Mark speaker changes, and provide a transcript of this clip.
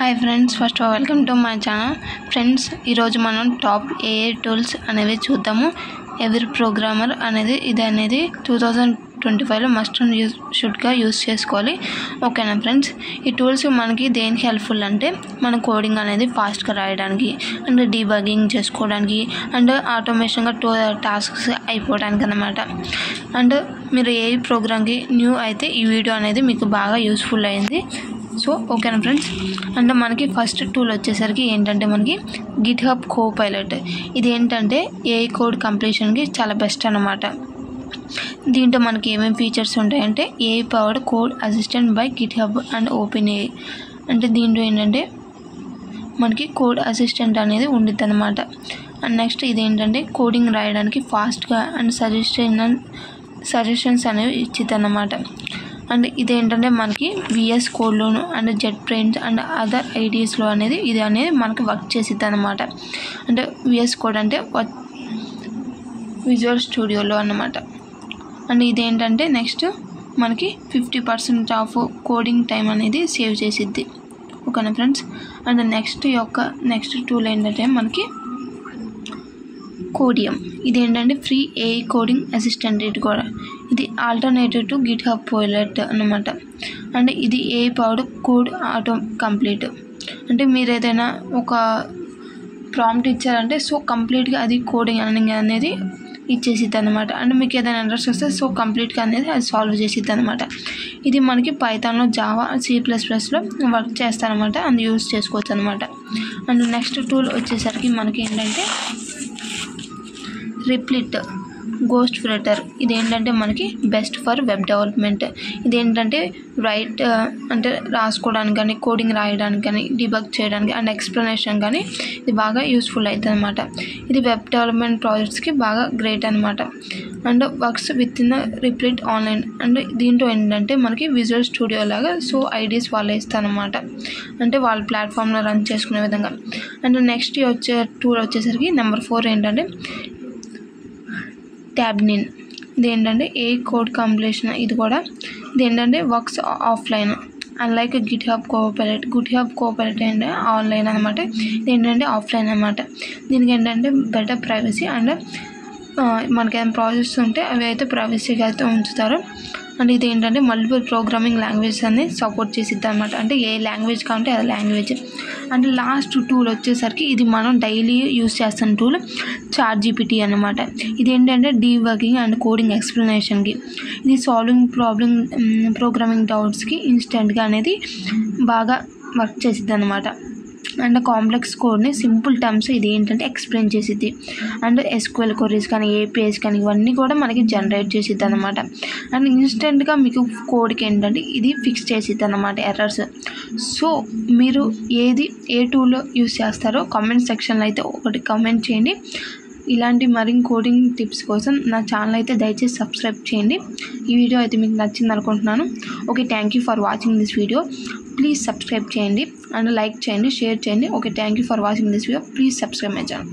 Speaker 1: Hi friends, first of all welcome to my channel. Friends, ఈరోజు మనం top AI tools అనేవి చూద్దాము. ఎవరి ప్రోగ్రామర్ అనేది 2025లో మస్ట్ అండ్ షుడ్గా యూస్ చేసుకోవాలి. ఓకేనా ఫ్రెండ్స్, ఈ టూల్స్ మనకి దేనికి హెల్ప్ఫుల్ అంటే మన కోడింగ్ అనేది ఫాస్ట్గా రాయడానికి అండ్ డీబగ్గింగ్ చేసుకోవడానికి అండ్ ఆటోమేషన్గా టాస్క్స్ అయిపోవడానికి అన్నమాట. అండ్ మీరు ఏ ప్రోగ్రామ్కి న్యూ అయితే ఈ వీడియో అనేది మీకు బాగా యూస్ఫుల్ అయింది. సో ఓకేనా ఫ్రెండ్స్, అండ్ మనకి ఫస్ట్ టూల్ వచ్చేసరికి ఏంటంటే మనకి గిట్హబ్ కోపైలట్. ఇది ఏంటంటే ఏఐ కోడ్ కంప్లీషన్కి చాలా బెస్ట్ అన్నమాట. దీంట్లో మనకి ఏమేమి ఫీచర్స్ ఉంటాయంటే AI powered code assistant by GitHub and open AI. అంటే దీంట్లో ఏంటంటే మనకి కోడ్ అసిస్టెంట్ అనేది ఉండిద్ది అనమాట. అండ్ నెక్స్ట్ ఇదేంటంటే కోడింగ్ రాయడానికి ఫాస్ట్గా అండ్ సజెషన్స్ అనేవి ఇచ్చిద్ది అన్నమాట. అండ్ ఇదేంటంటే మనకి విఎస్ కోడ్లోను and JetBrains and other ఐడియాస్లో అనేది ఇది అనేది మనకి వర్క్ చేసిద్ది అనమాట. అంటే విఎస్ కోడ్ అంటే విజువల్ స్టూడియోలో అన్నమాట. అండ్ ఇదేంటంటే నెక్స్ట్ మనకి 50% ఆఫ్ కోడింగ్ టైం అనేది సేవ్ చేసిద్ది. ఓకేనా ఫ్రెండ్స్. అండ్ నెక్స్ట్ టూల్ ఏంటంటే మనకి కోడియం. ఇదేంటంటే ఫ్రీ ఏఐ కోడింగ్ అసిస్టెంట్. ఇది ఆల్టర్నేటివ్ టు గిట్హబ్ కోపైలట్ అన్నమాట. అండ్ ఇది AI powered code auto complete. అంటే మీరు ఏదైనా ఒక ప్రాంప్ట్ ఇచ్చారంటే సో కంప్లీట్గా అది కోడింగ్ అనేది ఇచ్చేసిద్ది అనమాట. అండ్ మీకు ఏదైనా ఇంట్రెస్ట్ వస్తే సో కంప్లీట్గా అనేది అది సాల్వ్ చేసిద్ది అనమాట. ఇది మనకి పైథాన్లో, జావా, C++లో వర్క్ చేస్తారనమాట. అది యూజ్ చేసుకోవచ్చు అనమాట. అండ్ నెక్స్ట్ టూల్ వచ్చేసరికి మనకి ఏంటంటే రిప్లిట్ గోస్ట్ ఫ్లటర్. ఇదేంటంటే మనకి బెస్ట్ ఫర్ వెబ్ డెవలప్మెంట్. ఇదేంటంటే అంటే రాసుకోవడానికి కానీ, కోడింగ్ రాయడానికి కానీ, డిబగ్ చేయడానికి అండ్ ఎక్స్ప్లెనేషన్ కానీ ఇది బాగా యూస్ఫుల్ అవుతుంది అనమాట. ఇది వెబ్ డెవలప్మెంట్ ప్రాజెక్ట్స్కి బాగా గ్రేట్ అనమాట. And works with in Replit online. And దీంట్లో ఏంటంటే మనకి విజువల్ స్టూడియో లాగా సో ఐడియాస్ వాళ్ళు ఇస్తారనమాట. అంటే వాళ్ళ ప్లాట్ఫామ్లో రన్ చేసుకునే విధంగా. అండ్ నెక్స్ట్ టూల్ వచ్చేసరికి నెంబర్ 4 ఏంటంటే ట్యాబ్నిన్. ఇదేంటంటే ఏ కోడ్ కంప్లీషన్. ఇదేంటంటే works offline unlike GitHub Copilot అంటే ఆన్లైన్ అనమాట. ఇదేంటంటే ఆఫ్లైన్ అనమాట. దీనికి ఏంటంటే బెటర్ ప్రైవసీ అండ్ మనకేమైనా ప్రాజెక్ట్స్ ఉంటే అవి అయితే ప్రైవసీగా అయితే ఉంచుతారు. అండ్ ఇదేంటంటే మల్టిపుల్ ప్రోగ్రామింగ్ లాంగ్వేజెస్ అన్ని సపోర్ట్ చేసిద్ది అనమాట. అంటే ఏ లాంగ్వేజ్ కావాలంటే ఆ లాంగ్వేజ్. అండ్ లాస్ట్ టూల్ వచ్చేసరికి ఇది మనం డైలీ యూస్ చేస్తున్న టూల్ ChatGPT అనమాట. ఇదేంటంటే డీబగ్గింగ్ అండ్ కోడింగ్ ఎక్స్ప్లెనేషన్కి. ఇది సాల్వింగ్ ప్రోగ్రామింగ్ డౌట్స్కి ఇన్స్టెంట్గా అనేది బాగా వర్క్ చేసిద్ది అనమాట. అండ్ కాంప్లెక్స్ కోడ్ని సింపుల్ టర్మ్స్ ఇది ఏంటంటే ఎక్స్ప్లెయిన్ చేసిద్ది. అండ్ SQL క్వరీస్ కానీ, APIs కానీ ఇవన్నీ కూడా మనకి జనరేట్ చేసిద్ది అనమాట. అండ్ ఇన్స్టెంట్గా మీకు కోడ్కి ఏంటంటే ఇది ఫిక్స్ చేసిద్ది అనమాట ఎర్రర్స్. సో మీరు ఏ టూల్ యూస్ చేస్తారో కామెంట్ సెక్షన్లో అయితే ఒకటి కామెంట్ చేయండి. ఇలాంటి మరిన్ని కోడింగ్ టిప్స్ కోసం నా ఛానల్ అయితే దయచేసి సబ్స్క్రైబ్ చేయండి. ఈ వీడియో అయితే మీకు నచ్చింది అనుకుంటున్నాను. Okay, thank you for watching this video. Please subscribe చేయండి అండ్ లైక్ చేయండి, షేర్ చేయండి. Okay, thank you for watching this video. Please subscribe my channel.